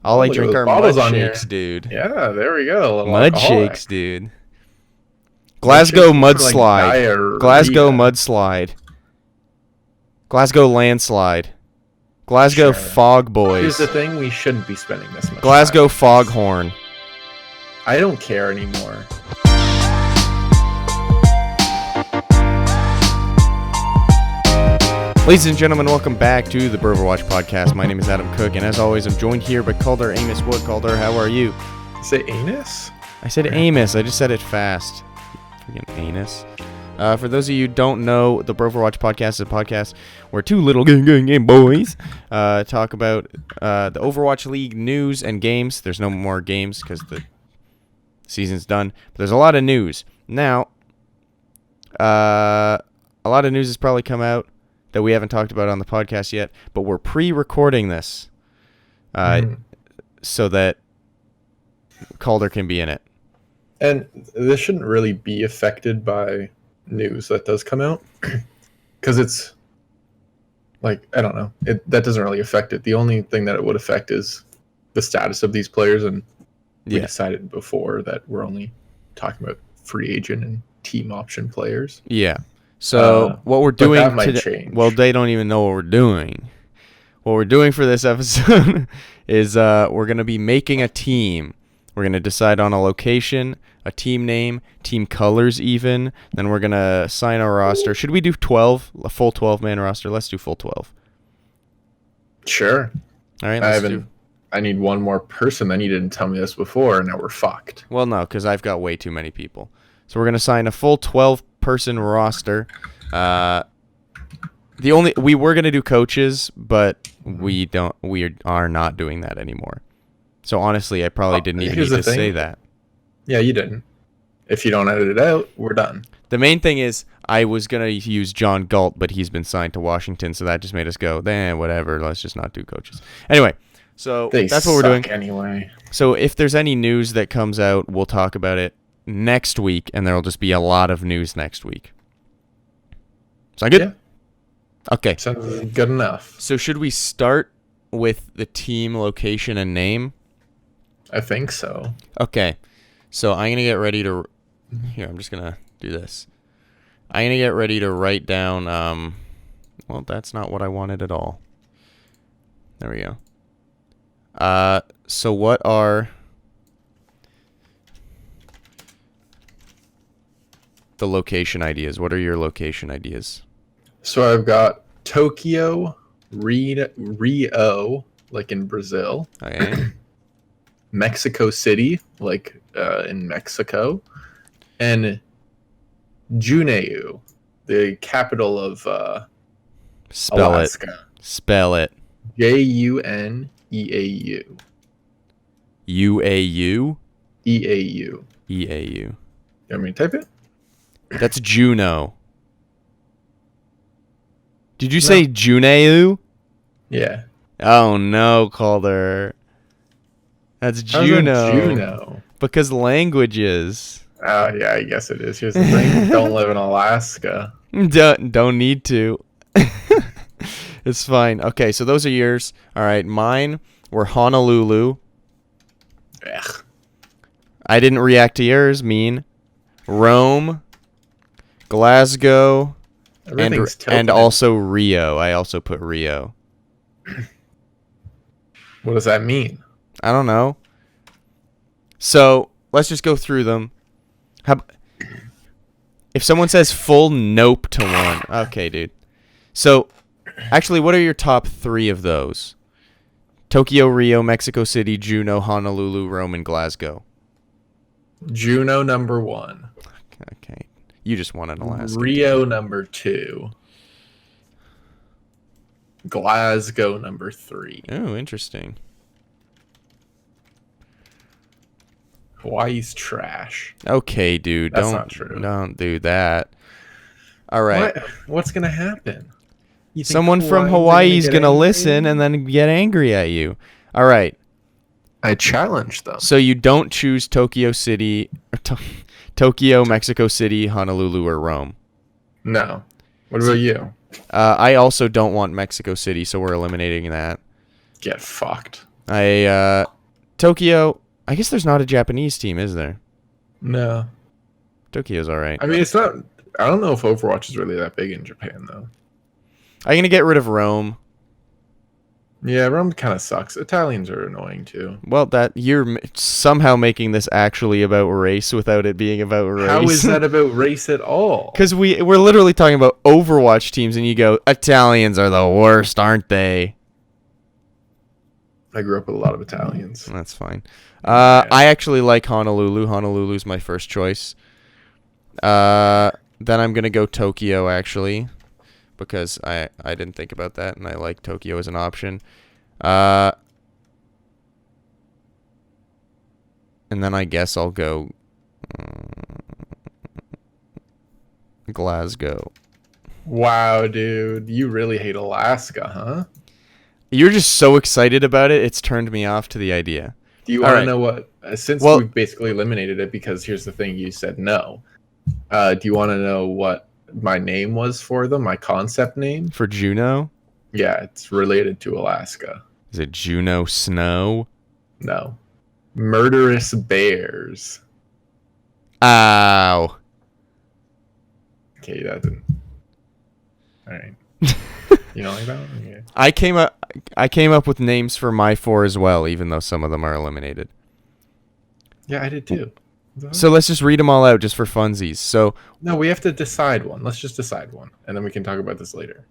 All I Look at drink those are bottles mud on here. shakes, dude. Yeah, there we go. A little Mud alcoholic. shakes, dude. Mud Glasgow shakes for, like, mudslide. Glasgow diarrhea. mudslide. Glasgow landslide. Glasgow Sure. fog Here's boys. the thing: we shouldn't be spending this much Glasgow time on this. foghorn. I don't care anymore. Ladies and gentlemen, welcome back to the Broverwatch podcast. My name is Adam Cook, and as always, I'm joined here by Calder Amos Wood. Calder, how are you? Say anus? I said Amos. I just said it fast. Freaking anus. For those of you who don't know, the Broverwatch podcast is a podcast where two little game boys talk about the Overwatch League news and games. There's no more games because the season's done. But there's a lot of news. Now, a lot of news has probably come out that we haven't talked about on the podcast yet, but we're pre-recording this so that Calder can be in it. And this shouldn't really be affected by news that does come out, because it's like, I don't know, that doesn't really affect it. The only thing that it would affect is the status of these players, and we decided before that we're only talking about free agent and team option players. Yeah. So what we're doing that might today, change. well, they don't even know what we're doing. What we're doing for this episode is we're going to be making a team. We're going to decide on a location, a team name, team colors even. Then we're going to assign a roster. Should we do 12? A full 12-man roster? Let's do full 12. Sure. All right, I need one more person. Then you didn't tell me this before, and now we're fucked. Well, no, because I've got way too many people. So we're going to assign a full 12-person roster. We were going to do coaches, but we are not doing that anymore. So honestly, I probably didn't even need to say that. Yeah, you didn't. If you don't edit it out, we're done. The main thing is I was going to use John Galt, but he's been signed to Washington, so that just made us go, whatever, let's just not do coaches. Anyway, so that's what we're doing. Anyway. So if there's any news that comes out, we'll talk about it next week, and there'll just be a lot of news next week. Sound good? Yeah. Okay. Sounds good enough. So should we start with the team location and name? I think so. Okay. So I'm going to get ready to... Here, I'm just going to do this. I'm going to get ready to write down... well, that's not what I wanted at all. There we go. So what are... the location ideas? What are your location ideas? So I've got Tokyo, Rio, like in Brazil. Okay. Mexico City, like in Mexico. And Juneau, the capital of Alaska. Spell it. Juneau. UAU? EAU. EAU. You want me to type it? That's Juneau. Did you say Juneau? Yeah. Oh no, Calder. That's How's that Juneau. Juneau? Because languages. Oh, yeah, I guess it is. Here's the thing. Don't live in Alaska. Don't need to. It's fine. Okay, so those are yours. All right, mine were Honolulu. Ugh. I didn't react to yours. Mean. Rome. Glasgow. And also Rio. I also put Rio. What does that mean? I don't know. So let's just go through them. If someone says full nope to one. Okay, dude. So actually, what are your top 3 of those? Tokyo, Rio, Mexico City, Juneau, Honolulu, Rome, and Glasgow. Juneau number 1. Okay. You just won an Alaska. Rio number 2. Glasgow number 3. Oh, interesting. Hawaii's trash. Okay, dude. That's not true. Don't do that. All right. What's going to happen? Someone from Hawaii is going to listen and then get angry at you. All right. I challenge them. So you don't choose Tokyo City, Tokyo, Mexico City, Honolulu, or Rome? No. What about you? I also don't want Mexico City, so we're eliminating that. Get fucked. Tokyo. I guess there's not a Japanese team, is there? No. Tokyo's all right. I mean, it's not. I don't know if Overwatch is really that big in Japan, though. I'm gonna get rid of Rome. Yeah, Rome kind of sucks. Italians are annoying too. Well, that you're somehow making this actually about race without it being about race. How is that about race at all? Because we're literally talking about Overwatch teams, and you go, Italians are the worst, aren't they? I grew up with a lot of Italians. That's fine. I actually like Honolulu. Honolulu's my first choice. Then I'm gonna go Tokyo actually, because I didn't think about that, and I like Tokyo as an option. And then I guess I'll go Glasgow. Wow, dude, you really hate Alaska, huh? You're just so excited about it, it's turned me off to the idea. Do you want to know what? Since we've basically eliminated it, because here's the thing: you said no. Do you want to know what my name was for them? My concept name for Juno? Yeah, it's related to Alaska. Is it Juno Snow? No. Murderous Bears. Ow. Okay, that didn't. All right. You don't like that one? Yeah. I came up with names for my 4 as well, even though some of them are eliminated. Yeah, I did too. So let's just read them all out just for funsies. So no, we have to decide one. Let's just decide one, and then we can talk about this later.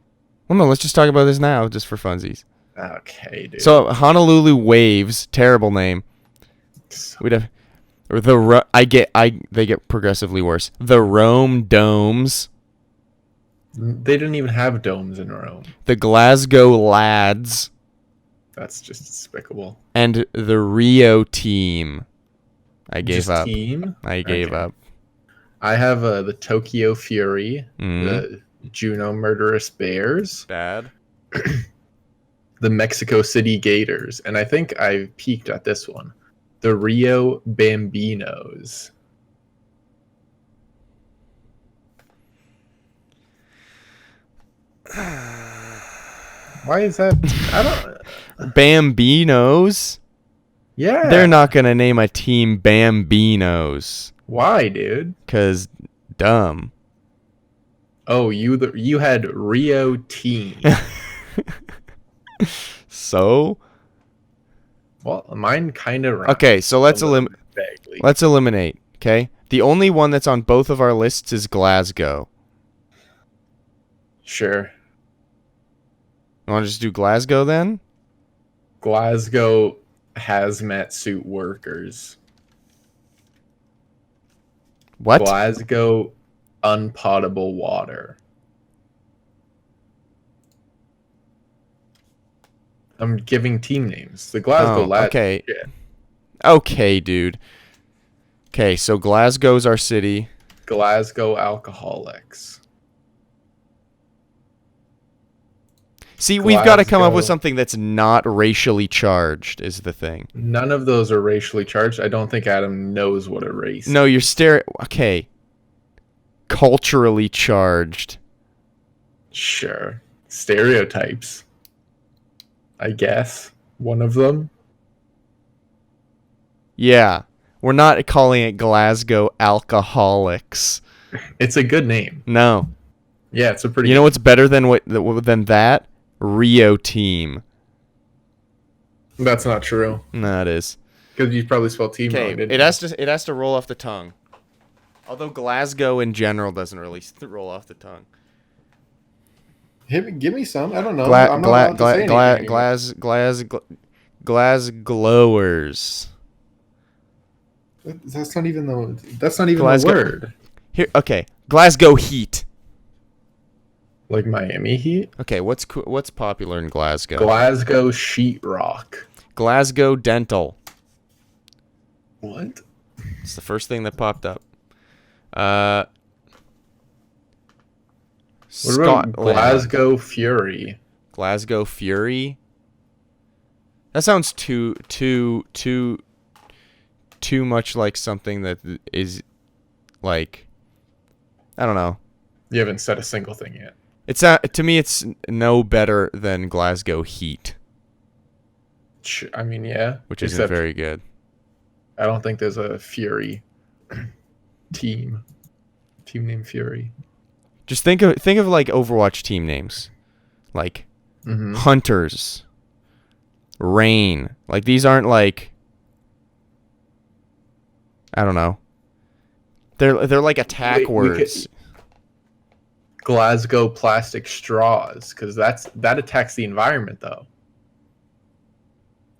Well, no, let's just talk about this now, just for funsies. Okay, dude. So Honolulu Waves, terrible name. We'd have, or they get progressively worse. The Rome Domes. They didn't even have domes in Rome. The Glasgow Lads. That's just despicable. And the Rio Team. I gave just up. Team? I gave up. I have the Tokyo Fury, the Juno Murderous Bears, bad, the Mexico City Gators, and I think I peaked at this one, the Rio Bambinos. Why is that? I don't. Bambinos? Yeah. They're not gonna name a team Bambinos. Why, dude? 'Cause dumb. Oh, you had Rio Team. So? Well, mine kind of. Okay, so let's eliminate. Okay, the only one that's on both of our lists is Glasgow. Sure. You want to just do Glasgow then? Glasgow hazmat suit workers. What? Glasgow unpotable water. I'm giving team names. The Glasgow Lads. Okay. Yeah. Okay, dude. Okay, so Glasgow's our city. Glasgow Alcoholics. See, we've got to come up with something that's not racially charged, is the thing. None of those are racially charged. I don't think Adam knows what a race is. No, you're okay. Culturally charged. Sure. Stereotypes. I guess. One of them. Yeah. We're not calling it Glasgow Alcoholics. It's a good name. No. Yeah, it's a pretty. You know what's better than that? Rio Team. That's not true. No, it is. Because you probably spelled team wrong. Okay, it has to roll off the tongue. Although Glasgow in general doesn't really roll off the tongue. Give me some. I don't know. I'm not Glasglowers. That's not even the word. Here, okay. Glasgow Heat. Like Miami Heat? Okay, what's popular in Glasgow? Glasgow Sheetrock. Glasgow Dental. What? It's the first thing that popped up. What about Glasgow Fury? Glasgow Fury? That sounds too much like something that is like, I don't know. You haven't said a single thing yet. To me, it's no better than Glasgow Heat. I mean, yeah. which isn't Except very good. I don't think there's a Fury team named Fury. Just think of like Overwatch team names, like Hunters, Rain. Like these aren't like, I don't know. They're like attack words. Glasgow plastic straws, because that attacks the environment though.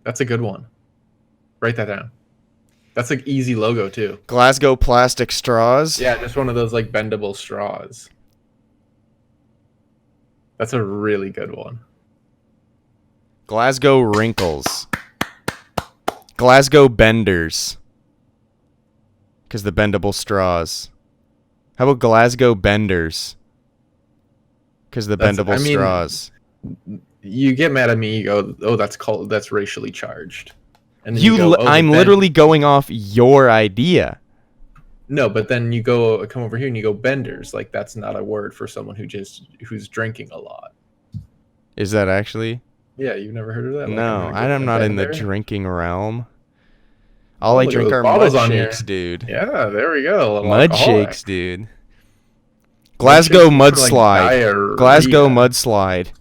That's a good one. Write that down. That's like easy logo too. Glasgow plastic straws. Yeah, just one of those like bendable straws. That's a really good one. Glasgow wrinkles. Glasgow benders. Because the bendable straws. How about Glasgow benders? Because the bendable straws. You get mad at me. You go, oh, that's racially charged. And then you go, I'm literally going off your idea. No, but then you come over here and you go benders. Like that's not a word for someone who's drinking a lot. Is that actually? Yeah, you've never heard of that? No, I'm not in the drinking realm. All I drink are mud shakes, dude. Yeah, there we go. Mud shakes, dude. Glasgow mudslide. Glasgow mudslide.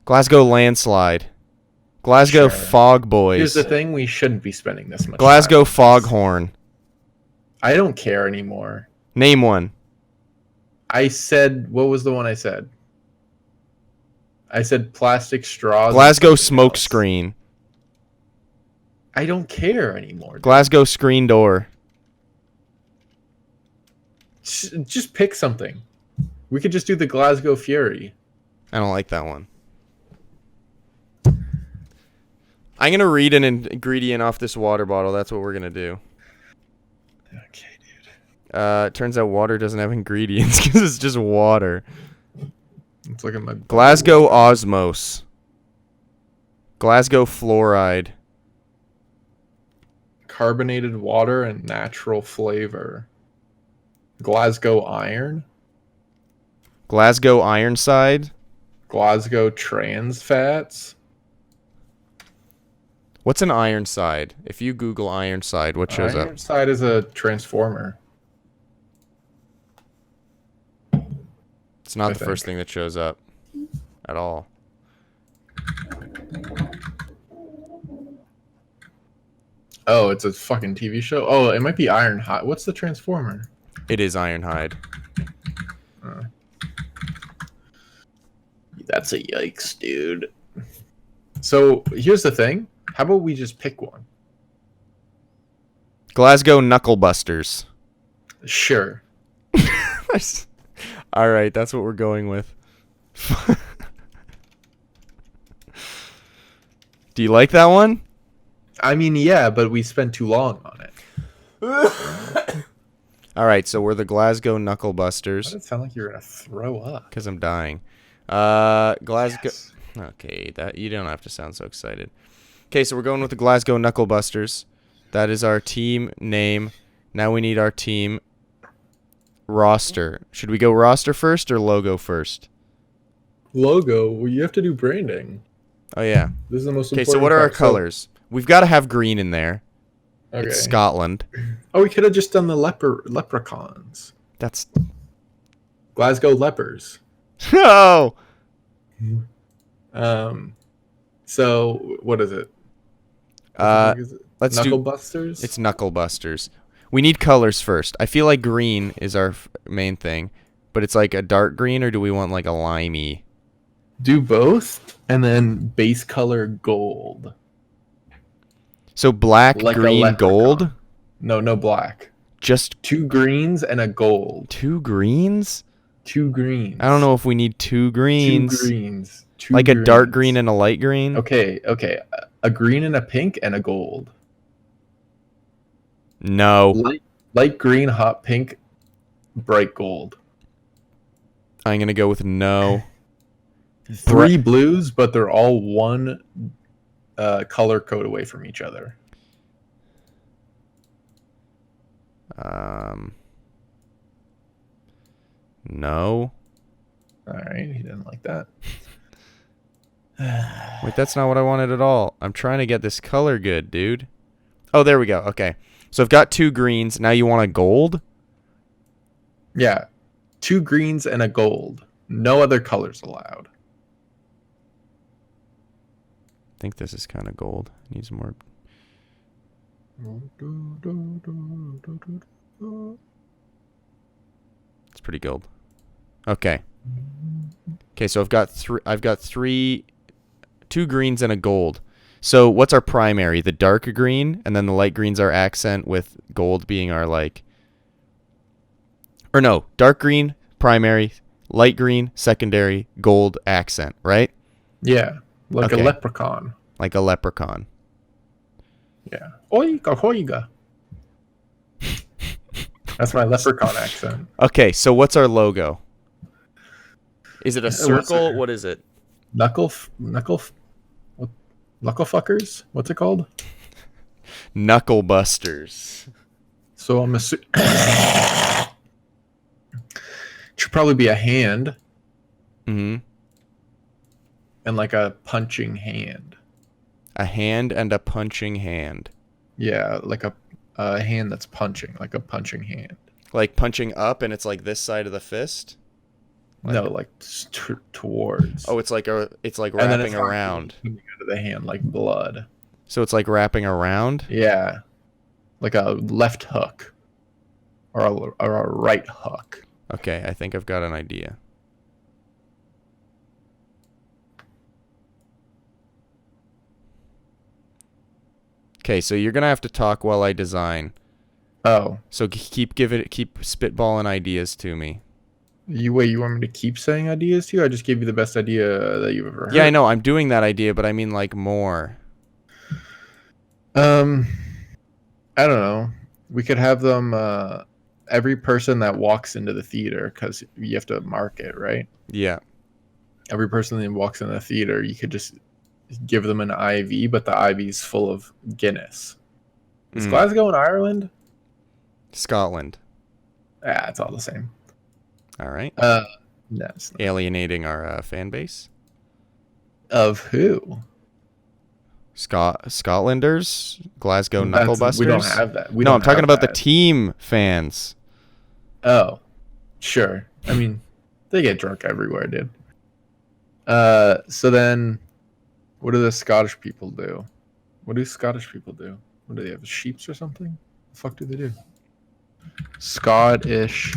Glasgow landslide. Glasgow fog boys. Here's the thing: we shouldn't be spending this much. Glasgow foghorn. I don't care anymore. Name one. I said, what was the one I said? I said plastic straws. Glasgow smokescreen. I don't care anymore. Dude. Glasgow screen door. Just pick something. We could just do the Glasgow Fury. I don't like that one. I'm going to read an ingredient off this water bottle. That's what we're going to do. Okay, dude. Turns out water doesn't have ingredients because it's just water. Let's look at my... Glasgow osmos. Glasgow fluoride. Carbonated water and natural flavor. Glasgow iron. Glasgow Ironside. Glasgow trans fats. What's an Ironside? If you Google Ironside, what shows up? Ironside is a transformer. It's not the first thing that shows up at all. Oh, it's a fucking TV show? Oh, it might be Ironhide. What's the transformer? It is Ironhide. That's a yikes, dude. So, here's the thing. How about we just pick one? Glasgow Knucklebusters. Sure. All right, that's what we're going with. Do you like that one? I mean, yeah, but we spent too long on it. All right, so we're the Glasgow Knucklebusters. Why does it sound like you're gonna throw up? Because I'm dying. Glasgow. Yes. Okay, that you don't have to sound so excited. Okay, so we're going with the Glasgow Knucklebusters. That is our team name. Now we need our team roster. Should we go roster first or logo first? Logo. Well, you have to do branding. Oh yeah. This is the most important. Okay, so what are our part. colors? We've got to have green in there. Okay. It's Scotland. Oh, we could have just done the leprechauns. That's Glasgow lepers. no. So what is it? Let's Knucklebusters? It's Knucklebusters. We need colors first. I feel like green is our main thing, but it's like a dark green, or do we want like a limey? Do both, and then base color gold. So black, Like green, gold? No black. Just 2 greens and a gold. 2 greens? 2 greens. I don't know if we need 2 greens. 2 greens. Like a dark green and a light green? Okay. A green and a pink and a gold. No. Light green, hot pink, bright gold. I'm going to go with no. 3 blues, but they're all one color code away from each other. No. All right, he didn't like that. Wait, that's not what I wanted at all. I'm trying to get this color good, dude. Oh, there we go. Okay. So I've got 2 greens. Now you want a gold? Yeah, 2 greens and a gold. No other colors allowed. I think this is kind of gold. Needs more. It's pretty gold. Okay. Okay, so I've got 2 greens and a gold. So what's our primary? The dark green, and then the light green's our accent, with gold being our like. Or no, dark green primary, light green secondary, gold accent, right? Yeah, like a Okay. leprechaun. Like a leprechaun. Yeah. Oiga, oiga. That's my leprechaun accent. Okay, so what's our logo? Is it a What's circle? our- What is it? Knuckle fuckers? What's it called? Knuckle busters. So I'm assuming should probably be a hand Mm-hmm. and like a punching hand. A hand and a punching hand. Yeah, like a hand that's punching, like a punching hand. Like punching up, and it's like this side of the fist. No, like towards. Oh, it's like And then wrapping it's not around. coming out of the hand like blood. So it's like wrapping around. Yeah, like a left hook or a right hook. Okay, I think I've got an idea. Okay, so you're gonna have to talk while I design. Oh, So keep spitballing ideas to me. you want me to keep saying ideas to you? I just gave you the best idea that you've ever heard. Yeah, I know I'm doing that idea, but I mean like more. I don't know. We could have them. Every person that walks into the theater, because you have to mark it, right? Yeah. Every person that walks in the theater, you could just give them an IV, but the IV is full of Guinness. Is Glasgow in Ireland? Scotland. Yeah, it's all the same. All right. No, it's not. Alienating our fan base. Of who? Scotlanders, Glasgow Knucklebusters. We don't have that. No, I'm talking about the team fans. Oh, sure. I mean, they get drunk everywhere, dude. So then, what do the Scottish people do? What do Scottish people do? What do they have? Sheeps or something? The fuck do they do? Scottish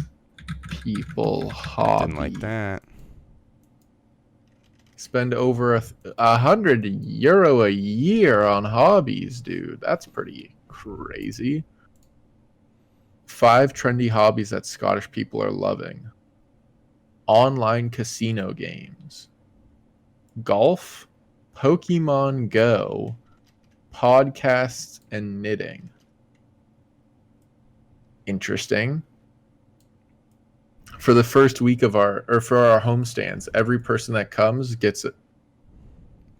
people hobby. Didn't like that. Spend over €100 a year on hobbies, dude. That's pretty crazy. 5 trendy hobbies that Scottish people are loving. Online casino games. Golf, Pokemon Go, podcasts, and knitting. Interesting. For the first week of for our homestands, every person that comes gets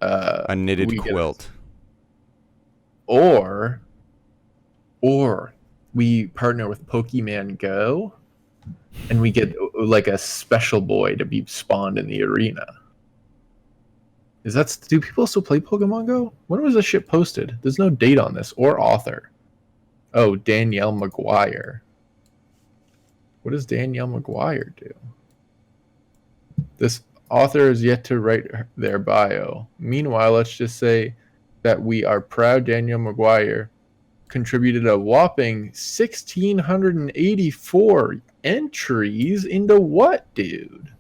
A knitted quilt. Or we partner with Pokemon Go, and we get like a special boy to be spawned in the arena. Do people still play Pokemon Go? When was this shit posted? There's no date on this or author. Oh, Danielle McGuire. What does Danielle McGuire do? This author is yet to write their bio. Meanwhile, let's just say that we are proud Danielle McGuire contributed a whopping 1,684 entries into what, dude?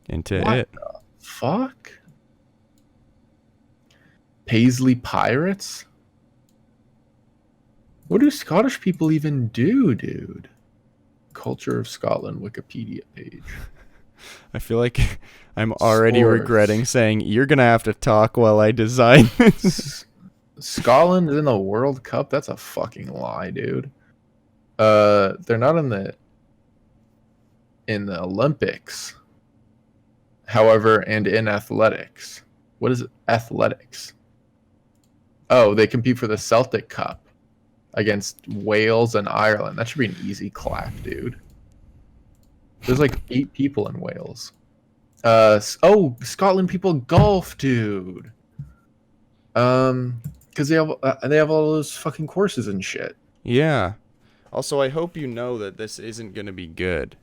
Into What it. the fuck? Paisley Pirates? What do Scottish people even do, dude? Culture of Scotland Wikipedia page. I feel like I'm already Sports. regretting saying you're gonna have to talk while I design this. Scotland is in the World Cup? That's a fucking lie, dude. They're not in the Olympics. However, and in athletics. What is athletics? Oh, they compete for the Celtic Cup against Wales and Ireland. That should be an easy clap, dude. There's like 8 people in Wales. Scotland people golf, dude. Because they have all those fucking courses and shit. Yeah. Also, I hope you know that this isn't going to be good.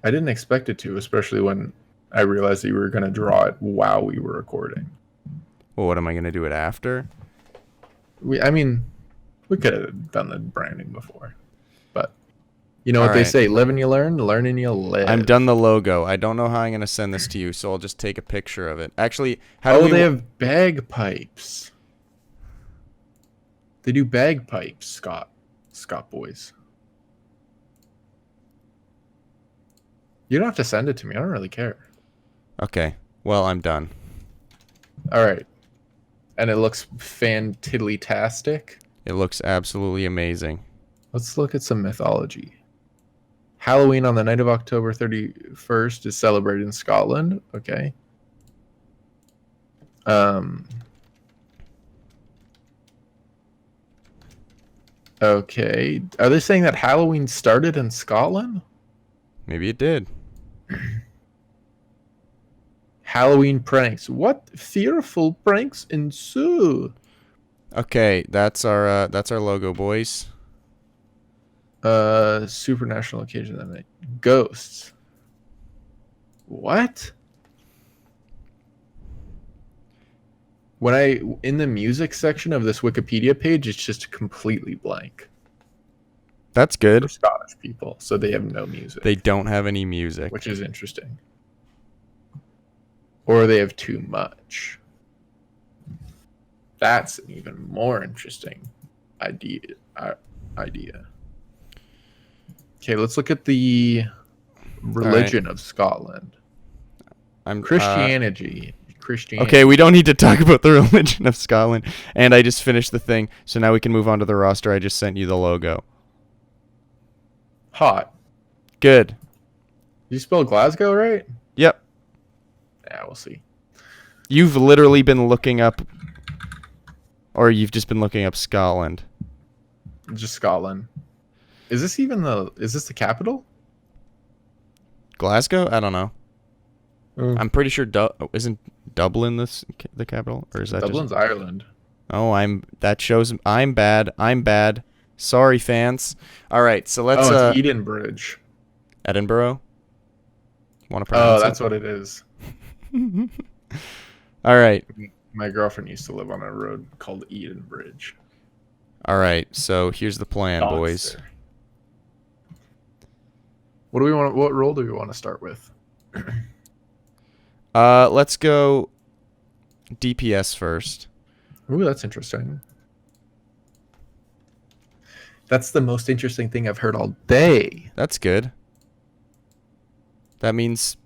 I didn't expect it to, especially when I realized that you were gonna draw it while we were recording. Well, what am I going to do it after? We could have done the branding before, but you know All what they right. say: live and you learn and you live. I'm done the logo. I don't know how I'm going to send this to you, so I'll just take a picture of it. Actually, how do we... they have bagpipes. They do bagpipes, Scott boys. You don't have to send it to me. I don't really care. Okay. Well, I'm done. All right. And it looks fantiddly-tastic. It looks absolutely amazing. Let's look at some mythology. Halloween on the night of October 31st is celebrated in Scotland. Okay. Okay. Are they saying that Halloween started in Scotland? Maybe it did. Halloween pranks. What fearful pranks ensue? Okay, that's our logo, boys. Supernational occasion that night. Ghosts. What? In the music section of this Wikipedia page, it's just completely blank. That's good. For Scottish people, so they have no music. They don't have any music. Which is interesting. Or they have too much. That's an even more interesting idea. Okay, let's look at the religion of Scotland. Christianity. Okay, we don't need to talk about the religion of Scotland. And I just finished the thing, so now we can move on to the roster. I just sent you the logo. Hot. Good. Did you spell Glasgow right? Yep. Yeah, we'll see. You've literally been looking up, or you've just been looking up Scotland. Just Scotland. Is this the capital? Glasgow? I don't know. I'm pretty sure isn't Dublin the capital, or is that Dublin's Ireland? Oh, I'm bad. I'm bad. Sorry, fans. All right, so let's. It's Edinburgh. Edinburgh. Want to pronounce it? Oh, that's what it is. All right. My girlfriend used to live on a road called Edinburgh. All right, so here's the plan, boys. What role do we want to start with? Let's go DPS first. Ooh, that's interesting. That's the most interesting thing I've heard all day. That's good. That means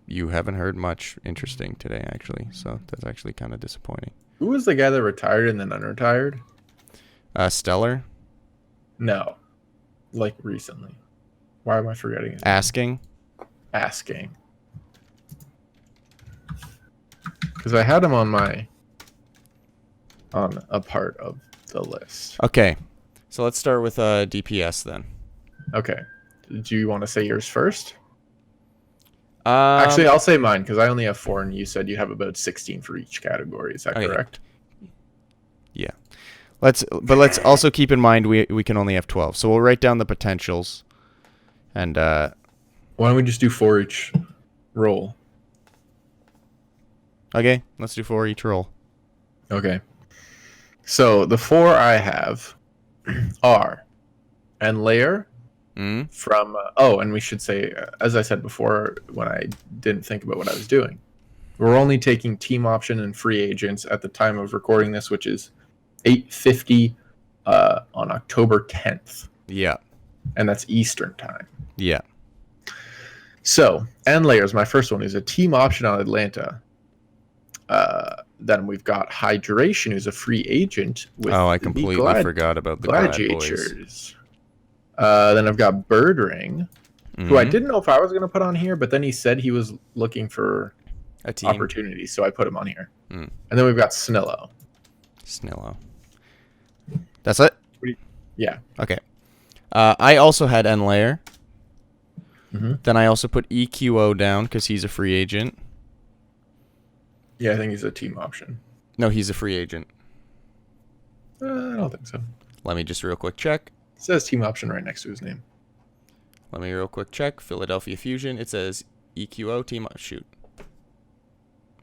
you haven't heard much interesting today, actually. So that's actually kind of disappointing. Who was the guy that retired and then unretired? Stellar? No. Like recently. Why am I forgetting his Asking? name? Asking. Because I had him on a part of the list. Okay. So let's start with DPS then. Okay. Do you want to say yours first? Actually, I'll say mine because I only have 4, and you said you have about 16 for each category. Is that correct? Yeah. Let's also keep in mind we can only have 12, so we'll write down the potentials. And why don't we just do 4 each roll? Okay, let's do 4 each roll. Okay. So the 4 I have are Enlayer from and we should say, as I said before when I didn't think about what I was doing, we're only taking team option and free agents at the time of recording this, which is 8:50 on October 10th. Yeah. And that's Eastern time. Yeah. So Enlayer is my first one. He's a team option on Atlanta. Then we've got Hydration, who's a free agent. With I completely forgot about the Gladiators. Then I've got Birdring, who I didn't know if I was going to put on here, but then he said he was looking for a team opportunity, so I put him on here. And then we've got Snillo. That's it? Yeah. Okay. I also had Enlayer. Mm-hmm. Then I also put EQO down because he's a free agent. Yeah, I think he's a team option. No, he's a free agent. I don't think so. Let me just real quick check. It says team option right next to his name. Let me real quick check. Philadelphia Fusion. It says EQO team. Shoot.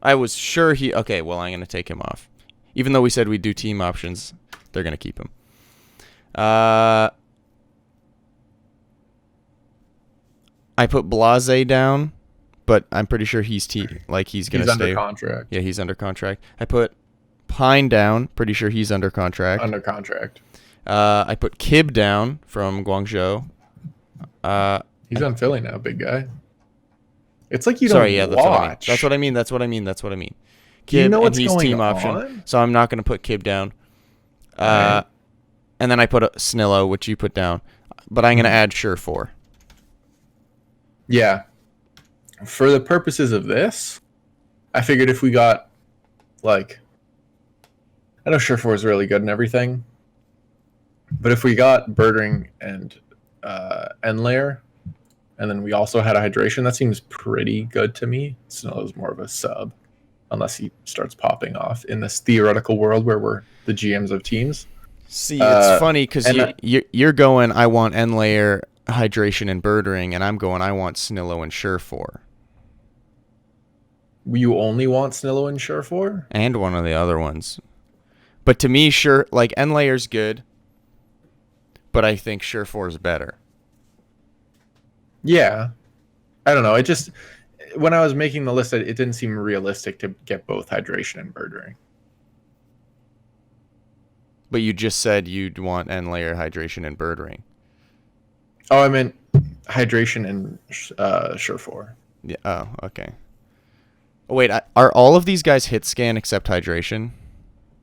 I was sure he... Okay, well, I'm going to take him off. Even though we said we'd do team options, they're going to keep him. I put Blase down, but I'm pretty sure he's he's going to stay. He's under contract. Yeah, he's under contract. I put Pine down. Pretty sure he's under contract. Under contract. I put Kib down from Guangzhou. He's on Philly now, big guy. It's like you Sorry, don't yeah, watch. that's what I mean. That's what I mean. Do you Kib, know and what's he's going team on? option, so I'm not going to put Kib down. Right. And then I put Snillo, which you put down, but I'm going to add Surefour. Yeah. For the purposes of this, I figured if we got, like, I know Surefour is really good and everything, but if we got Birdring and N-Layer, and then we also had a hydration, that seems pretty good to me. Snillow's more of a sub, unless he starts popping off in this theoretical world where we're the GMs of teams. See, it's funny because you're going, I want N-Layer, hydration, and Birdring, and I'm going, I want Snillo and Surefour. You only want Snillo and Surefour? And one of the other ones. But to me, N-Layer's good, but I think Surefour's better. Yeah. I don't know. It just, when I was making the list, it didn't seem realistic to get both hydration and Birdring. But you just said you'd want N-Layer, hydration, and Birdring. Oh, I meant hydration and Surefour. Yeah. Oh, okay. Oh, wait, are all of these guys hit scan except hydration?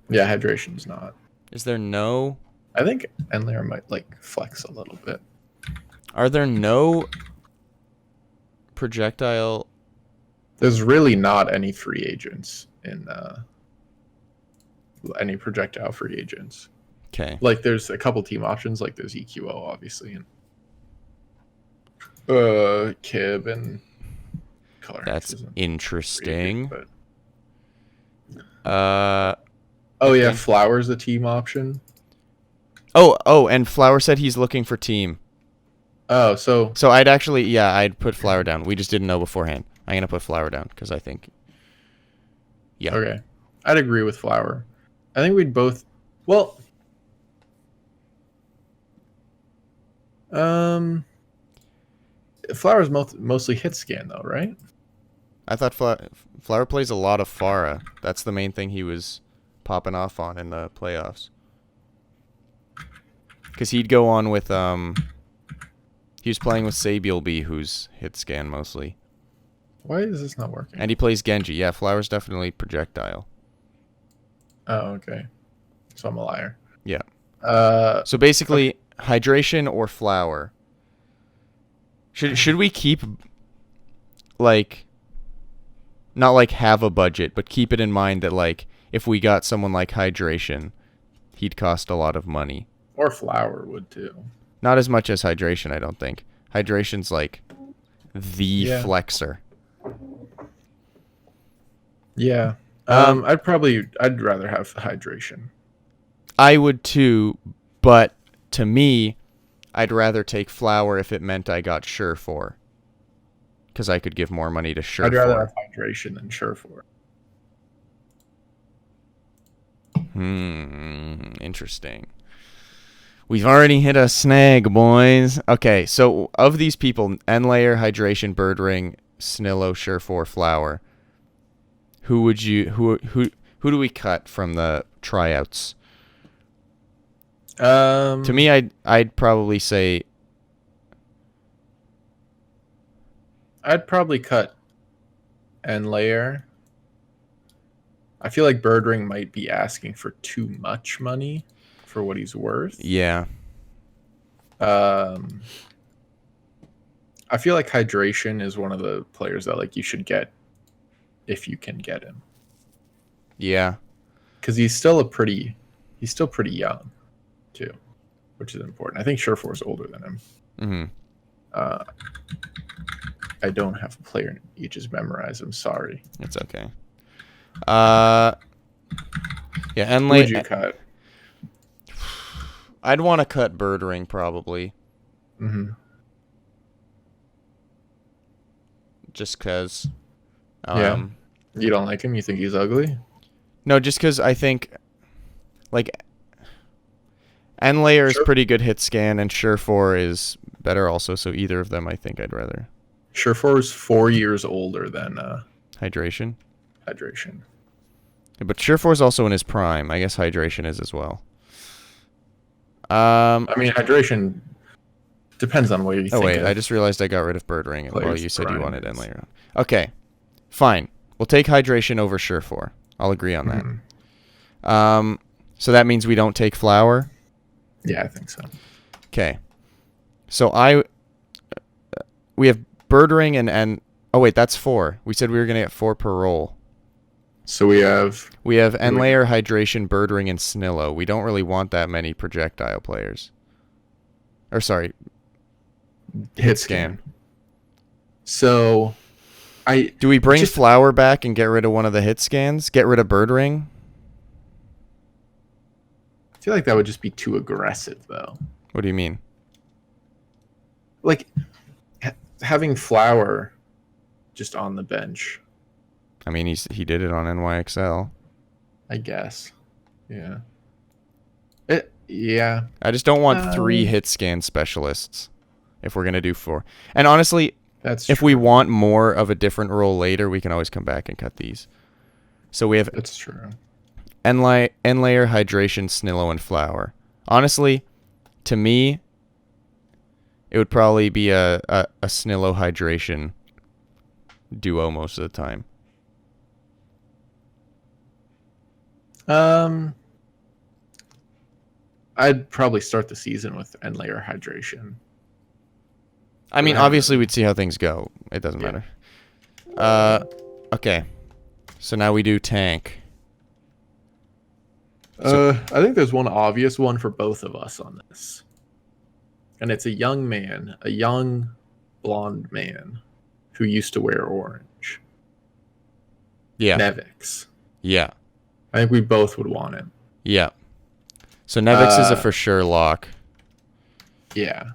Yeah, hydration's not. Is there no... I think N-Layer might, like, flex a little bit. Are there no projectile... There's really not any free agents in... any projectile free agents. Okay. Like, there's a couple team options, like there's EQO, obviously, and Kib and Color. That's interesting. Agent, but... oh, yeah, Flower's a team option. Oh, and Flower said he's looking for team. Oh, so I'd put Flower down. We just didn't know beforehand. I'm going to put Flower down because I think... Yeah. Okay. I'd agree with Flower. I think we'd both... Well... Flower's mostly hit scan, though, right? I thought Flower plays a lot of Pharah. That's the main thing he was popping off on in the playoffs. Because he'd go on with... He was playing with Sabielby, who's hit scan mostly. Why is this not working? And he plays Genji. Yeah, Flower's definitely projectile. Oh, okay. So I'm a liar. Yeah. So basically, hydration or Flower. Should we keep, like, not like have a budget, but keep it in mind that, like, if we got someone like hydration, he'd cost a lot of money. Or Flower would too. Not as much as hydration, I don't think. Hydration's like the flexor. Yeah. I'd rather have hydration. I would too, but to me, I'd rather take Flower if it meant I got Surefour. Because I could give more money to Surefour. I'd rather have hydration than Surefour. Interesting. We've already hit a snag, boys. Okay, so of these people, N-Layer, Hydration, Birdring, Snillo, Surefour, Flower, who do we cut from the tryouts? To me, I'd probably say I'd probably cut N-Layer. I feel like Birdring might be asking for too much money for what he's worth. Yeah. I feel like Hydration is one of the players that, like, you should get if you can get him. Yeah. Because he's still pretty young, too, which is important. I think Surefour's older than him. Uh, I don't have player ages memorized. I'm sorry. It's okay. Yeah, Who would you cut? I'd want to cut Birdring probably. Mm-hmm. Just because. Yeah. You don't like him? You think he's ugly? No, just because I think, like, Endlayer is pretty good hit scan, and Surefour is better also, so either of them I think I'd rather. Surefour is 4 years older than Hydration? Hydration. Yeah, but Surefour is also in his prime. I guess Hydration is as well. I mean, Hydration depends on what you think. Oh, wait, I just realized I got rid of Birdring while you said you wanted Endlayer. Okay, fine. We'll take Hydration over Surefour. I'll agree on that. Mm-hmm. So that means we don't take Flower? Yeah, I think so. Okay. So we have Birdring and oh wait, that's 4. We said we were gonna get 4 per roll. So we have Endlayer, Hydration, Birdring, and Snillo. We don't really want that many projectile players. Or sorry, hit scan. So do we bring Flower back and get rid of one of the hit scans? Get rid of Birdring? I feel like that would just be too aggressive, though. What do you mean? Like having Flower just on the bench. I mean, he did it on NYXL. I guess. Yeah. Yeah. I just don't want 3 hit scan specialists if we're going to do 4. And honestly, if we want more of a different role later, we can always come back and cut these. So we have That's true. Endlayer, Hydration, Snillo, and Flower. Honestly, to me, it would probably be a Snillo Hydration duo most of the time. I'd probably start the season with Endlayer Hydration. I mean, obviously we'd see how things go. It doesn't matter. Okay. So now we do tank. I think there's one obvious one for both of us on this. And it's a young blonde man who used to wear orange. Yeah. Nevix. Yeah. I think we both would want him. Yeah. So Nevix is a for sure lock. Yeah.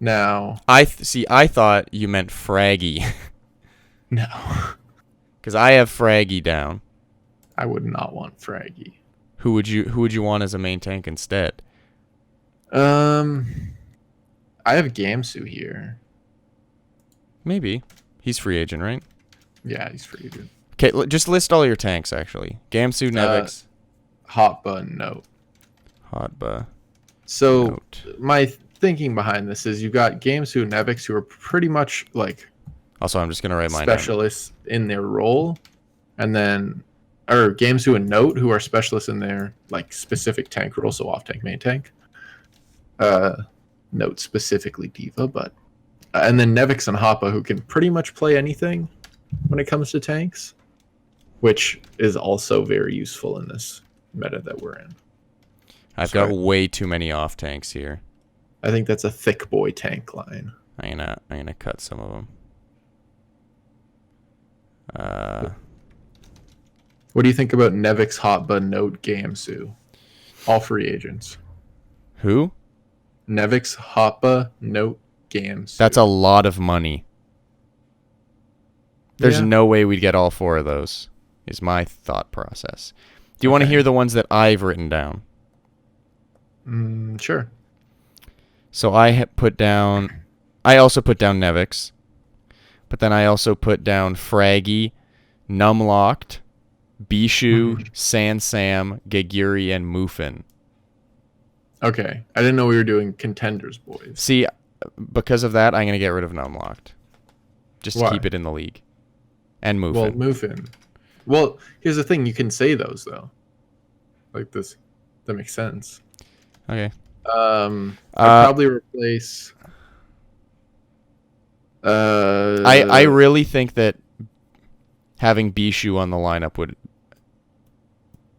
Now, I thought you meant Fraggy. No. Because I have Fraggy down. I would not want Fraggy. Who would you want as a main tank instead? I have Gamsu here. Maybe. He's free agent, right? Yeah, he's free agent. Okay, just list all your tanks, actually. Gamsu, Nevix. Hotba, Note. Hotba. So, Note. My thinking behind this is you got Gamsu and Nevix who are pretty much like... Also, I'm just going to write mine specialists in their role. And then... Or Gamsu and Note who are specialists in their like specific tank role, so off-tank, main tank. Note specifically Diva, but... and then Nevix and Hoppa who can pretty much play anything when it comes to tanks, which is also very useful in this meta that we're in. I've got way too many off tanks here. I think that's a thick boy tank line. I'm gonna cut some of them. What do you think about Nevix, Hotba, Note, Gamsu? All free agents. Who? Nevix, Hotba, Note, Gamsu. That's a lot of money. There's no way we'd get all 4 of those, is my thought process. Do you want to hear the ones that I've written down? Sure. So I also put down Nevix, but then I also put down Fraggy, Numlocked, Bishu, Sansam, Geguri, and Mufin. Okay. I didn't know we were doing contenders, boys. See, because of that, I'm going to get rid of Numlocked. Just to Why? keep it in the league. And Mufin. Well, Mufin. Well, here's the thing. You can say those, though. Like this. That makes sense. Okay. I'd probably replace... I really think that having Bishu on the lineup would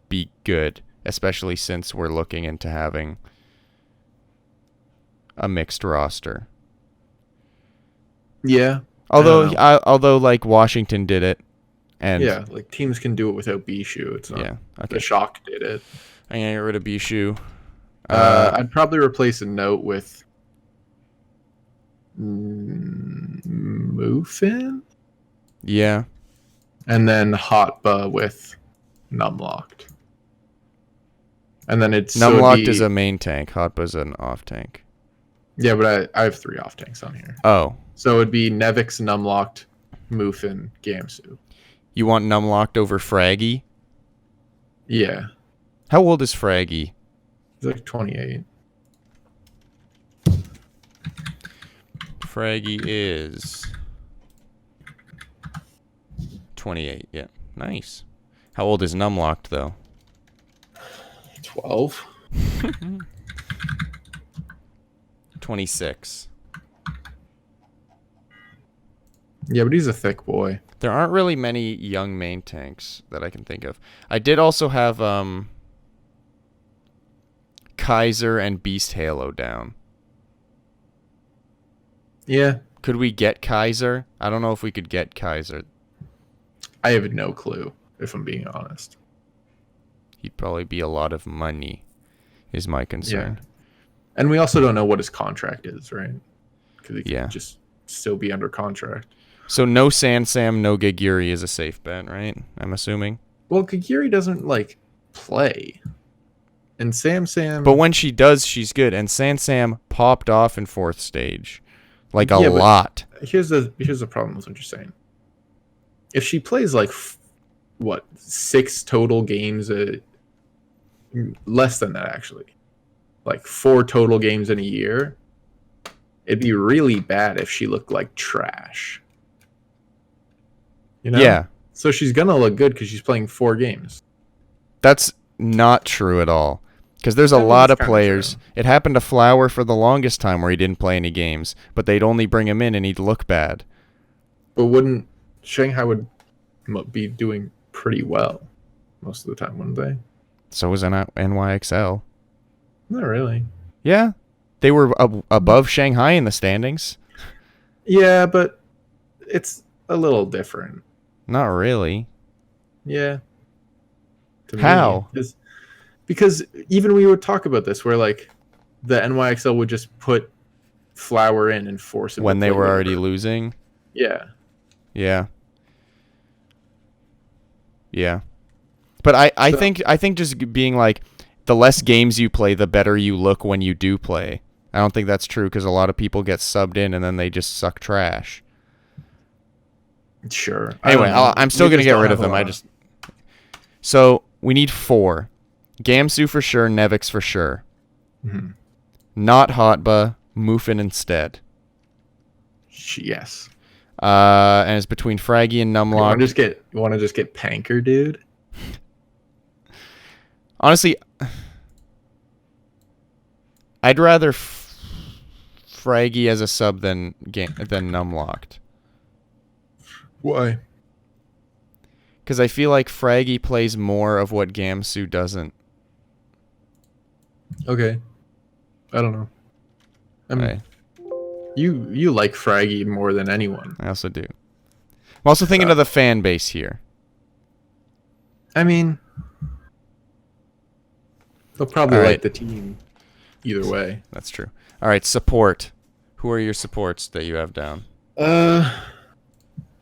be good, especially since we're looking into having a mixed roster. Yeah. Although like Washington did it, and Yeah, like teams can do it without Bishu. It's not. yeah, okay. The Shock did it. I'm gonna get rid of Bishu. I'd probably replace a note with Mufin. Yeah. And then Hotba with Numlocked. And then Numlocked is a main tank. Hotba's an off tank. Yeah, but I have 3 off tanks on here. Oh. So it would be Nevix, Numlocked, Mufin, Gamsu. You want Numlocked over Fraggy? Yeah. How old is Fraggy? He's like 28. Fraggy is 28. Yeah. Nice. How old is Numlocked, though? 12. 26. Yeah, but he's a thick boy. There aren't really many young main tanks that I can think of. I did also have Kaiser and Beast Halo down. Yeah. Could we get Kaiser? I don't know if we could get Kaiser. I have no clue, if I'm being honest. He'd probably be a lot of money, is my concern. Yeah. And we also don't know what his contract is, right? Because he Yeah. could just still be under contract. So no Sansam, no Gagiri is a safe bet, right? I'm assuming. Well, Kagiri doesn't, like, play. And Sam... But when she does, she's good. And Sansam popped off in 4th stage. Like, a Yeah, lot. Here's the problem with what you're saying. If she plays, like, 6 total games... less than that, actually. Like, 4 total games in a year. It'd be really bad if she looked like trash. You know? Yeah. So she's gonna look good because she's playing 4 games. That's not true at all. Because there's a lot of players. It happened to Flower for the longest time where he didn't play any games, but they'd only bring him in and he'd look bad. But wouldn't Shanghai would be doing pretty well most of the time, wouldn't they? So was NYXL. Not really. Yeah. They were above Shanghai in the standings. Yeah, but it's a little different. Not really. Yeah. How? Because even we would talk about this, where like the NYXL would just put Flower in and force him when to they play were whatever. already losing. Yeah. Yeah. Yeah. But I think just being like the less games you play, the better you look when you do play. I don't think that's true because a lot of people get subbed in and then they just suck trash. Sure. Anyway, I'm still gonna get rid of them. So we need 4. Gamsu for sure, Nevix for sure. Mm-hmm. Not Hotba, Mufin instead. Yes. And it's between Fraggy and Numlock. You want to just get Panker, dude? Honestly, I'd rather Fraggy as a sub than Numlocked. Why? Because I feel like Fraggy plays more of what Gamsu doesn't. Okay. I don't know. Right. You like Fraggy more than anyone. I also do. I'm also thinking of the fan base here. I mean, they'll probably like the team either way. That's true. All right, support. Who are your supports that you have down?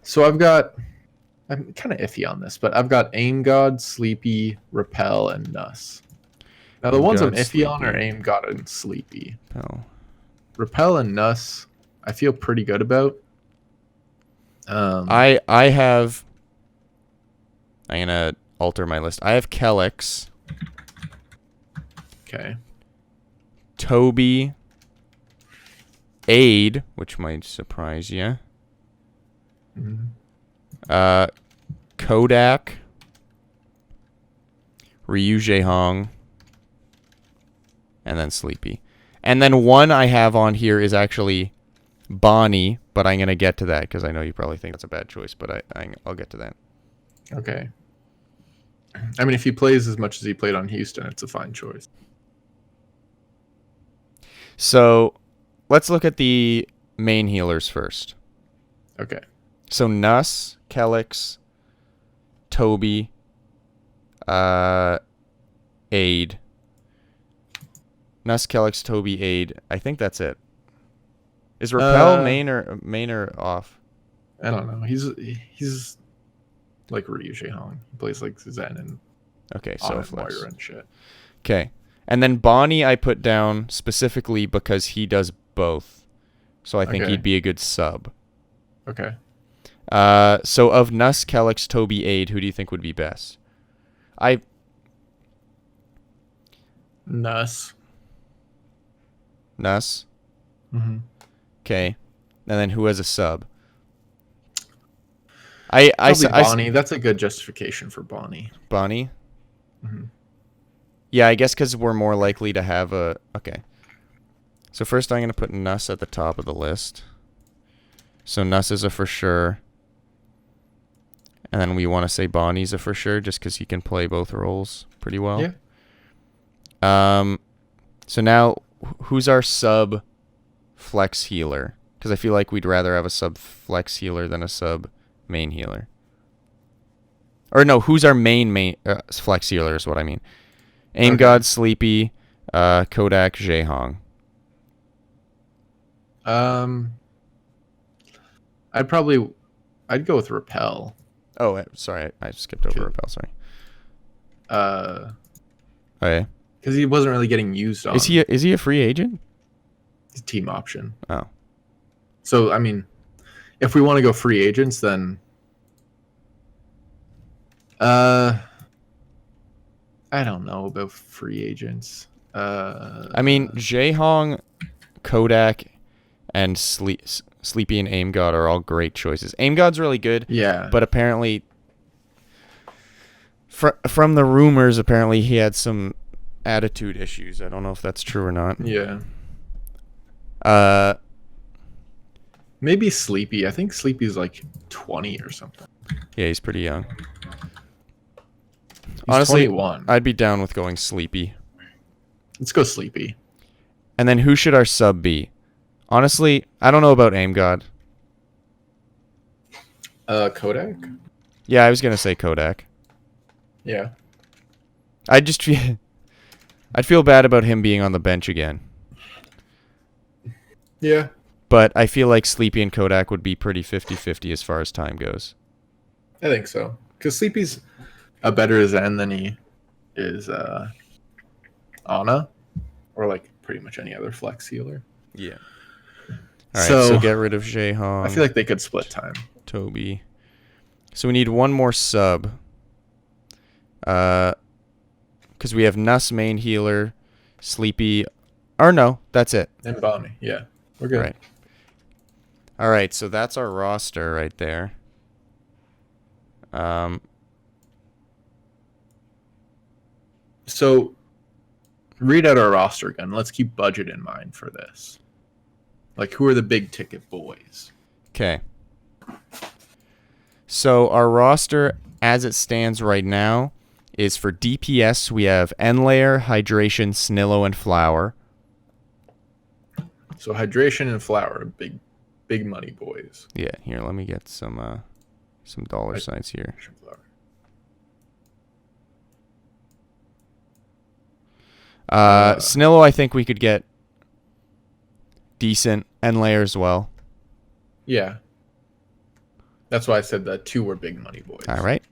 So I'm kind of iffy on this, but I've got Aim God, Sleepy, Repel, and Nuss. Now the ones I'm iffy on are Aim God and Sleepy. Repel and Nuss, I feel pretty good about. I'm gonna alter my list. I have Kellex. Okay. Toby. Aid, which might surprise you. Mm-hmm. Kodak. Ryu Jaehong. And then Sleepy. And then one I have on here is actually Bonnie, but I'm going to get to that because I know you probably think that's a bad choice, but I'll get to that. Okay. I mean, if he plays as much as he played on Houston, it's a fine choice. So let's look at the main healers first. Okay. So Nuss, Kellex, Toby, Aid. Nuss, Kellex, Toby, Aid. I think that's it. Is Repel main or off? I don't know. He's like Ryu Hong. He plays like Zen and Okay, so Moira and shit. Okay. And then Bonnie I put down specifically because he does both. So I think he'd be a good sub. Okay. So of Nuss, Kellex, Toby, Aid, who do you think would be best? Nuss. Nuss? Mm-hmm. Okay. And then who has a sub? Bonnie. That's a good justification for Bonnie. Bonnie? Mm-hmm. Yeah, I guess because we're more likely to have a... Okay. So first I'm going to put Nuss at the top of the list. So Nuss is a for sure. And then we want to say Bonnie's a for sure just because he can play both roles pretty well. Yeah. So now, who's our sub flex healer? Because I feel like we'd rather have a sub flex healer than a sub main healer. Or no, who's our main flex healer is what I mean. Aim God, Sleepy, Kodak, Jaehong. I'd go with Repel. Oh, sorry, I skipped over Repel. Sorry. Okay. Because he wasn't really getting used on. Is he a free agent? He's team option. Oh. So I mean, if we want to go free agents, then I don't know about free agents. I mean, Jaehong, Kodak, and Sleepy and Aim God are all great choices. Aim God's really good. Yeah. But apparently, from the rumors, apparently he had some attitude issues. I don't know if that's true or not. Yeah. Maybe Sleepy. I think Sleepy's like 20 or something. Yeah, he's pretty young. He's Honestly, 21. I'd be down with going Sleepy. Let's go Sleepy. And then who should our sub be? Honestly, I don't know about Aim God. Kodak? Yeah, I was going to say Kodak. Yeah. I'd feel bad about him being on the bench again. Yeah. But I feel like Sleepy and Kodak would be pretty 50-50 as far as time goes. I think so. Because Sleepy's a better Zen than he is Ana. Or like pretty much any other flex healer. Yeah. Alright, so get rid of Jaehong. I feel like they could split time. Toby. So we need one more sub. Because we have Nuss main healer, Sleepy... Or no, that's it. And Bonnie, yeah. We're good. Right. Alright, so that's our roster right there. So, read out our roster again. Let's keep budget in mind for this. Like, who are the big ticket boys? Okay. So, our roster, as it stands right now, is for DPS, we have Enlayer, Hydration, Snillo, and Flower. So, Hydration and Flower are big money boys. Yeah, here, let me get some dollar signs here. Snillo, I think we could get decent. Enlayer as well. Yeah. That's why I said that two were big money boys. All right.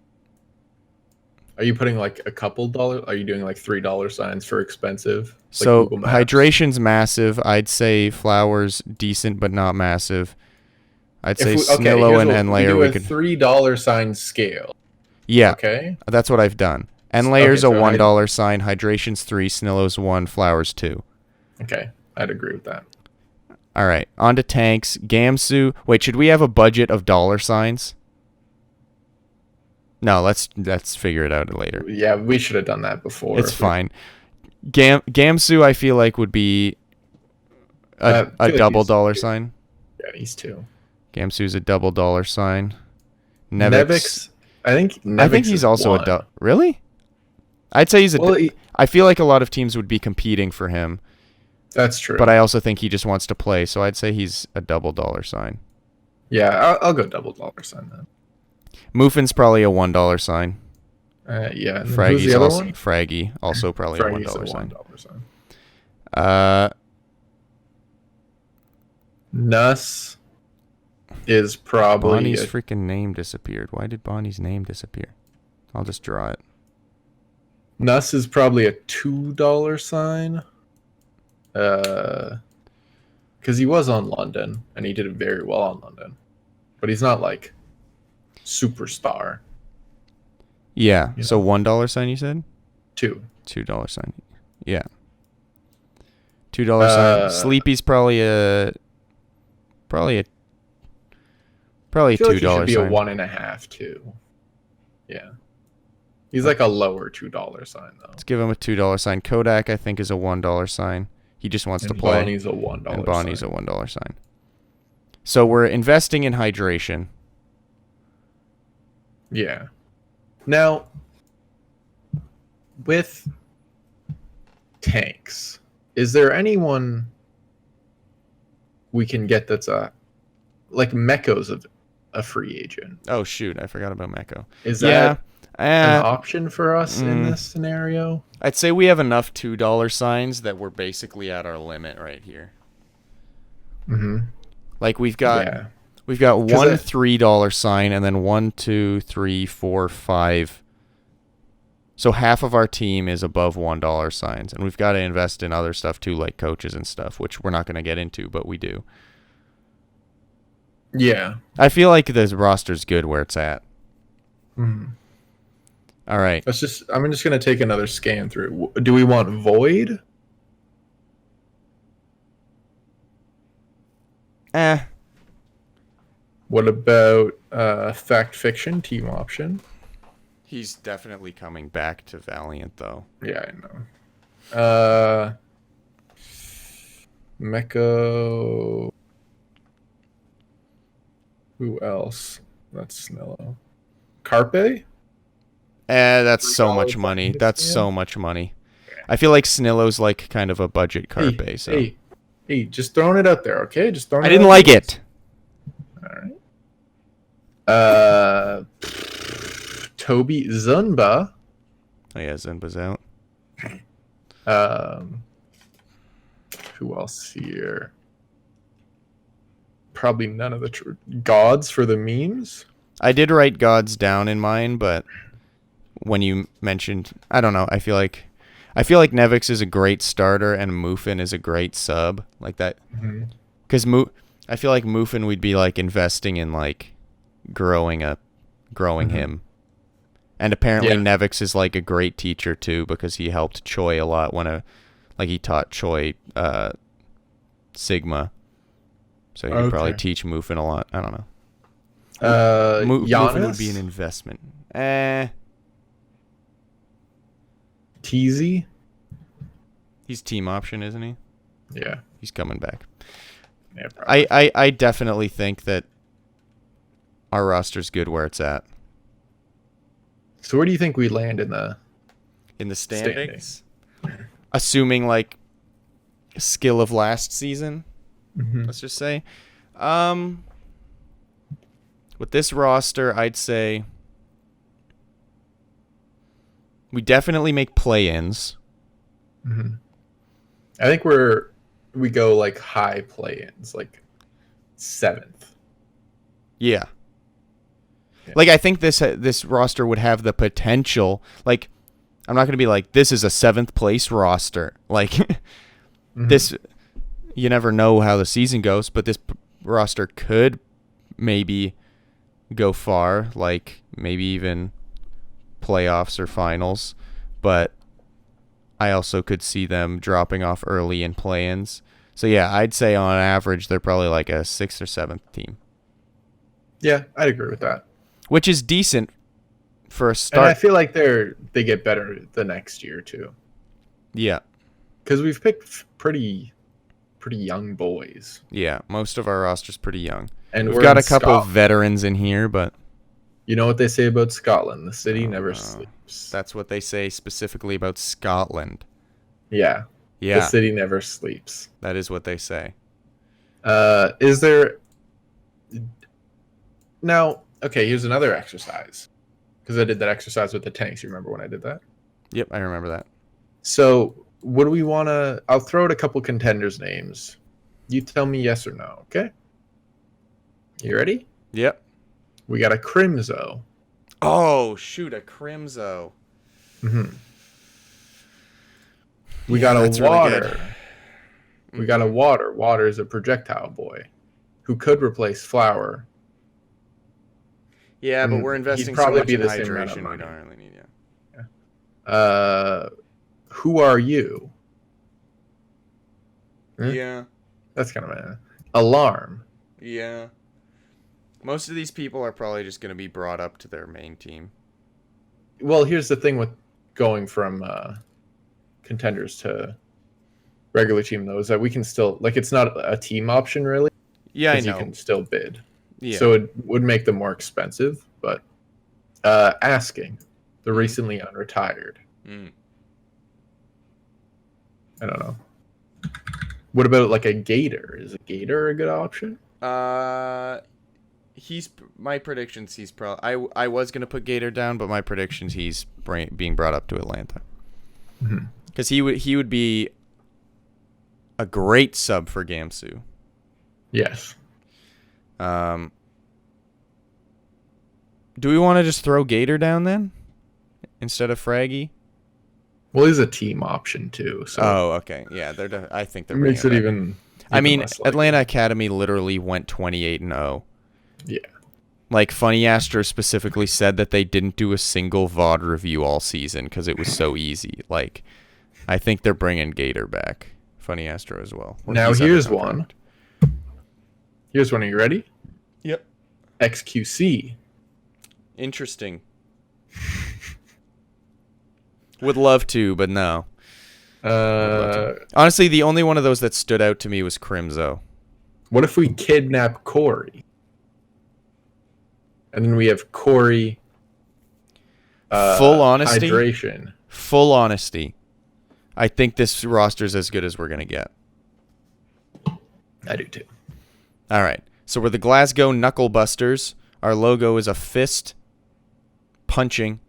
Are you putting like a couple dollars? Are you doing like $3 signs for expensive? So Hydration's massive. I'd say Flower's decent but not massive. I'd say Snillo and Enlayer we could $3 sign scale. Yeah. Okay. That's what I've done. Enlayer's a $1 sign. Hydration's 3. Snillo's 1. Flower's 2. Okay, I'd agree with that. All right, on to tanks. Gamsu. Wait, should we have a budget of dollar signs? No, let's figure it out later. Yeah, we should have done that before. It's fine. Gamsu, I feel like would be a double dollar sign. Yeah, he's 2. Gamsu's a double dollar sign. Nevix. I think he's also a double. Really? I'd say he's a. I feel like a lot of teams would be competing for him. That's true. But I also think he just wants to play, so I'd say he's a double dollar sign. Yeah, I'll go double dollar sign then. Muffin's probably a $1 sign. Yeah, and then who's the other one? Fraggy, also probably a $1 sign. $1 sign. Nuss is probably... Bonnie's freaking name disappeared. Why did Bonnie's name disappear? I'll just draw it. Nuss is probably a $2 sign. Because he was on London, and he did very well on London. But he's not, like, superstar. Yeah, so $1 sign you said? $2 sign. Yeah. $2 sign. Sleepy's probably a $2 like he should be sign. a 1.5 too. Yeah. He's like a lower $2 sign though. Let's give him a $2 sign. Kodak I think is a $1 sign. He just wants to play. Bonnie's a $1 and Bonnie's a $1 sign. So we're investing in hydration. Yeah. Now, with tanks, is there anyone we can get that's like Meko's a free agent? Oh shoot, I forgot about Meko. Is that an option for us in this scenario? I'd say we have enough $2 signs that we're basically at our limit right here. Mm-hmm. Like we've got one $3 sign and then 1, 2, 3, 4, 5. So half of our team is above $1 signs, and we've got to invest in other stuff too, like coaches and stuff, which we're not going to get into, but we do. Yeah. I feel like this roster's good where it's at. Mm-hmm. All right. I'm just going to take another scan through. Do we want Void? What about Fact Fiction team option? He's definitely coming back to Valiant, though. Yeah, I know. Meko. Who else? That's Snello. Carpe? That's so much money. That's so much money. I feel like Snillo's like kind of a budget Carpe. Hey, just throwing it out there, okay? Just throwing. I didn't like it. All right. Toby Zunba. Oh yeah, Zunba's out. Who else here? Probably none of the gods for the memes. I did write gods down in mine, but when you mentioned, I don't know. I feel like Nevix is a great starter and Muffin is a great sub, like that. Because I feel like Muffin we'd be like investing in like growing him. And apparently Nevix is like a great teacher too, because he helped Choi a lot when he taught Choi Sigma. So he could probably teach Muffin a lot. I don't know. Muffin would be an investment. Teasy? He's team option, isn't he? Yeah. He's coming back. Yeah, probably. I definitely think that our roster's good where it's at. So where do you think we land in the standings? Assuming like skill of last season, let's just say. With this roster, I'd say we definitely make play-ins. I think we go like high play-ins, like 7th. Yeah. Like I think this roster would have the potential. Like I'm not going to be like this is a 7th place roster. Like this, you never know how the season goes, but this roster could maybe go far, like maybe even playoffs or finals. But I also could see them dropping off early in play-ins. So yeah, I'd say on average they're probably like a 6th or 7th team. Yeah, I'd agree with that. Which is decent for a start. And I feel like they get better the next year too. Yeah. Because we've picked pretty young boys. Yeah, most of our roster's pretty young. And we've got a couple of veterans in here, but you know what they say about Scotland? The city never sleeps. That's what they say specifically about Scotland. Yeah. Yeah. The city never sleeps. That is what they say. Is there Now, okay, here's another exercise. Because I did that exercise with the tanks. You remember when I did that? Yep, I remember that. So, what do we want to... I'll throw out a couple contenders' names. You tell me yes or no, okay? You ready? Yep. We got a Crimzo. Oh, shoot, a Crimzo. Mm-hmm. We got a Water. Really we got a Water. Water is a projectile boy who could replace Flower. Yeah, but we're investing so much in hydration, we don't really need it. Who are you? Yeah. That's kind of an alarm. Yeah. Most of these people are probably just going to be brought up to their main team. Well, here's the thing with going from contenders to regular team, though, is that we can still... Like, it's not a team option, really. Yeah, I know. You can still bid. Yeah. So it would make them more expensive, but asking the recently unretired. I don't know. What about like a Gator? Is a Gator a good option? He's my predictions. He's probably I was gonna put Gator down, but my predictions he's being brought up to Atlanta because he would be a great sub for Gamsu. Yes. Do we want to just throw Gator down then instead of Fraggy? Well, he's a team option too. So okay. Yeah, I think they're makes it even. I mean, Atlanta Academy literally went 28-0. Yeah. Like Funny Astro specifically said that they didn't do a single VOD review all season because it was so easy. Like, I think they're bringing Gator back. Funny Astro as well. Now here's one. Here's one. Are you ready? Yep. XQC. Interesting. Would love to, but no. Honestly, the only one of those that stood out to me was Crimzo. What if we kidnap Corey? And then we have Corey. Full honesty. Hydration. Full honesty. I think this roster's as good as we're gonna get. I do too. All right. So we're the Glasgow Knucklebusters. Our logo is a fist punching.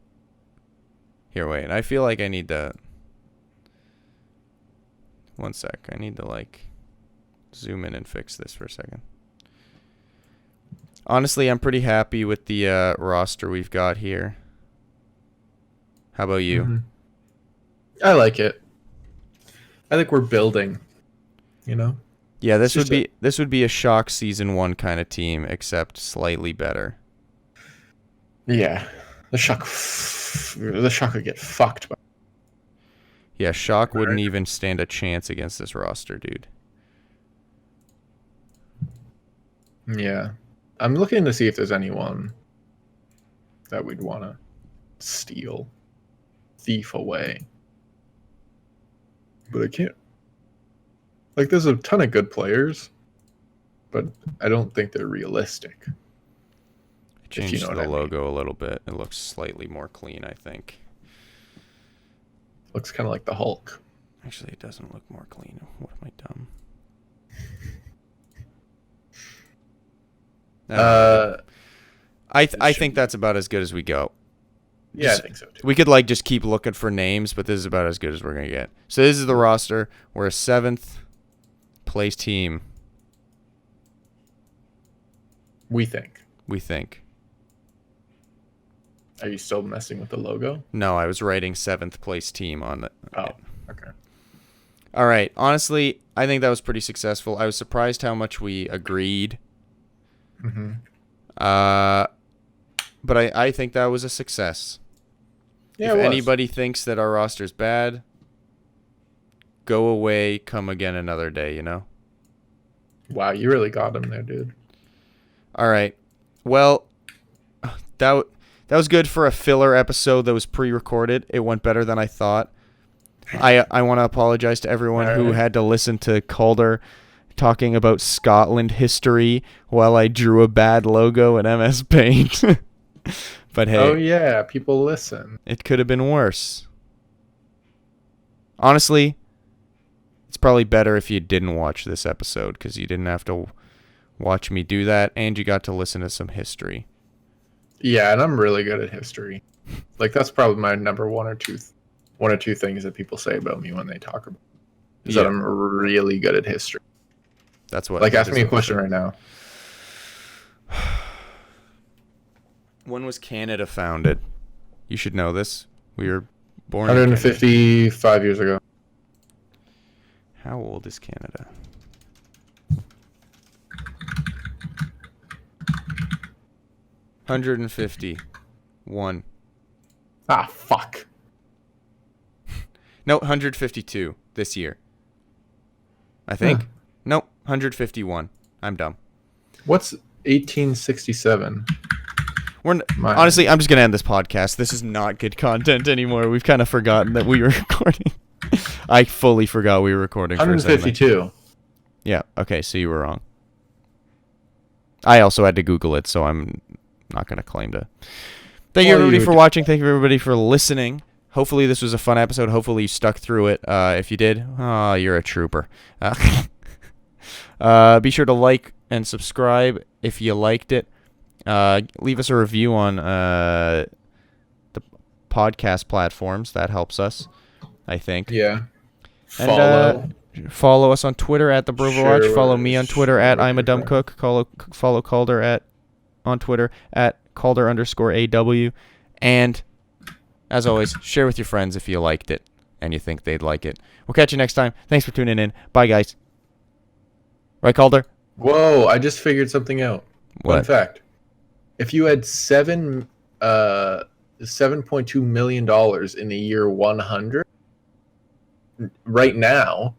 Here, wait. I feel like I need to... One sec. I need to, like, zoom in and fix this for a second. Honestly, I'm pretty happy with the roster we've got here. How about you? Mm-hmm. I like it. I think we're building, you know? Yeah, this would be a Shock Season 1 kind of team, except slightly better. Yeah. The Shock would get fucked by. Yeah, Shock wouldn't even stand a chance against this roster, dude. Yeah. I'm looking to see if there's anyone that we'd want to steal, thief away. But I can't. Like, there's a ton of good players, but I don't think they're realistic. I changed the logo a little bit. It looks slightly more clean, I think. Looks kind of like the Hulk. Actually, it doesn't look more clean. What am I dumb? I think that's about as good as we go. Yeah, I think so too. We could like just keep looking for names, but this is about as good as we're gonna get. So this is the roster. We're a 7th place team. We think. Are you still messing with the logo? No, I was writing 7th place team on it. Oh, okay. All right. Honestly, I think that was pretty successful. I was surprised how much we agreed. Mm-hmm. But I think that was a success. Yeah, if anybody thinks that our roster's bad, go away, come again another day, you know? Wow, you really got him there, dude. All right. Well, that was good for a filler episode that was pre-recorded. It went better than I thought. I want to apologize to everyone who had to listen to Calder talking about Scotland history while I drew a bad logo in MS Paint. But hey. Oh, yeah, people listen. It could have been worse. Honestly, it's probably better if you didn't watch this episode because you didn't have to watch me do that, and you got to listen to some history. Yeah, and I'm really good at history. Like, that's probably my number one or two things that people say about me when they talk about it, is that I'm really good at history. That's what. Like, ask me a question right now. When was Canada founded? You should know this. We were born 155 years ago. How old is Canada? $151. Ah, fuck. No, 152 this year. I think. Huh. Nope, 151. I'm dumb. What's 1867? Honestly, I'm just going to end this podcast. This is not good content anymore. We've kind of forgotten that we were recording. I fully forgot we were recording. 152. Yeah, okay, so you were wrong. I also had to Google it, so I'm not going to claim to. Thank you, everybody, for watching. Thank you, everybody, for listening. Hopefully, this was a fun episode. Hopefully, you stuck through it. If you did, you're a trooper. Be sure to like and subscribe if you liked it. Leave us a review on the podcast platforms. That helps us, I think. Yeah. And follow us on Twitter at the Broverwatch. Follow me on Twitter at I'm a Dumb Cook. Follow Calder on Twitter at Calder_AW. And as always, share with your friends if you liked it and you think they'd like it. We'll catch you next time. Thanks for tuning in. Bye, guys. Right, Calder? Whoa, I just figured something out. What? Fun fact. If you had $7.2 million in the year 100, right now,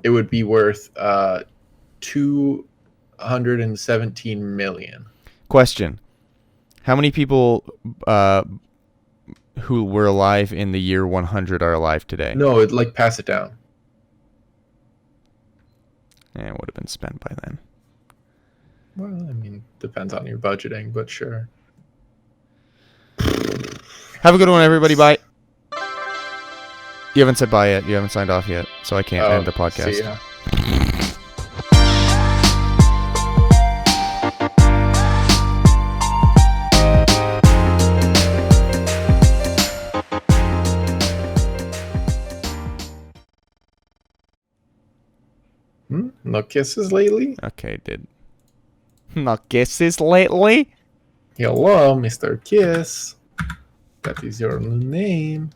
it would be worth $217 million. Question. How many people who were alive in the year 100 are alive today? No, pass it down. Yeah, it would have been spent by then. Well, I mean, depends on your budgeting, but sure. Have a good one, everybody. Bye. You haven't said bye yet. You haven't signed off yet, so I can't end the podcast. See ya. No kisses lately? Okay, dude. No kisses lately? Hello, Mr. Kiss. That is your new name.